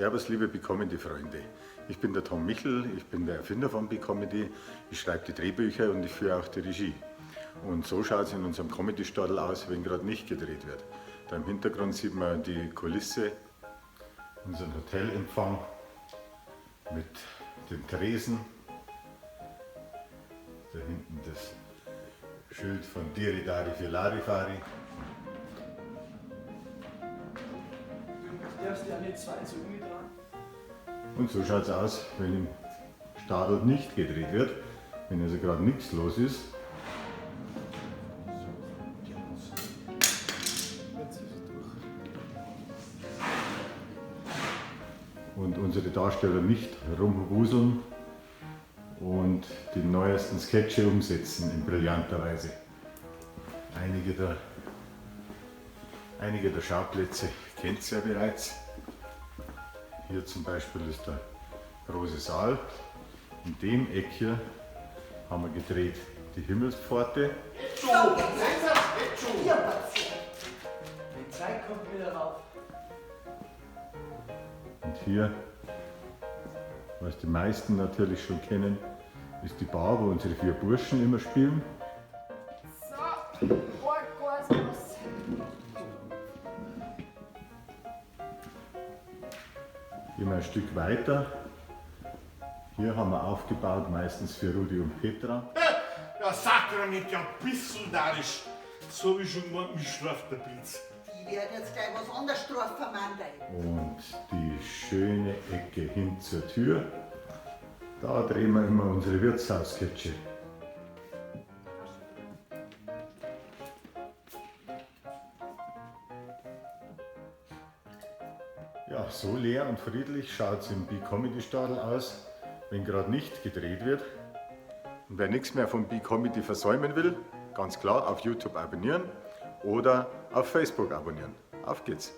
Servus liebe B-Comedy-Freunde, ich bin der Tom Michel, ich bin der Erfinder von B-Comedy, ich schreibe die Drehbücher und ich führe auch die Regie. Und so schaut es in unserem Comedy-Stadel aus, wenn gerade nicht gedreht wird. Da im Hintergrund sieht man die Kulisse, unseren Hotelempfang mit dem Tresen, da hinten das Schild von Diridari für Larifari. Du darfst ja nicht zwei Zungen dran. Und so schaut es aus, wenn im Stadel nicht gedreht wird, wenn also gerade nichts los ist. Und unsere Darsteller nicht rumwuseln und die neuesten Sketche umsetzen in brillanter Weise. Einige der Schauplätze kennt ihr ja bereits. Hier zum Beispiel ist der große Saal. In dem Eck hier haben wir gedreht die Himmelspforte. Die Zeit kommt wieder rauf. Und hier, was die meisten natürlich schon kennen, ist die Bar, wo unsere 4 Burschen immer spielen. So, Gas. Gehen wir ein Stück weiter. Hier haben wir aufgebaut, meistens für Rudi und Petra. Ja, sag doch nicht, ja, ein bisschen narisch. So wie schon gemeint, mich straft der Blitz. Die werden jetzt gleich was anderes strafen, Mandel. Und die schöne Ecke hin zur Tür. Da drehen wir immer unsere Wirtshaussketche. Ja, so leer und friedlich schaut es im B-Comedy-Stadel aus, wenn gerade nicht gedreht wird. Und wer nichts mehr von B-Comedy versäumen will, ganz klar auf YouTube abonnieren oder auf Facebook abonnieren. Auf geht's!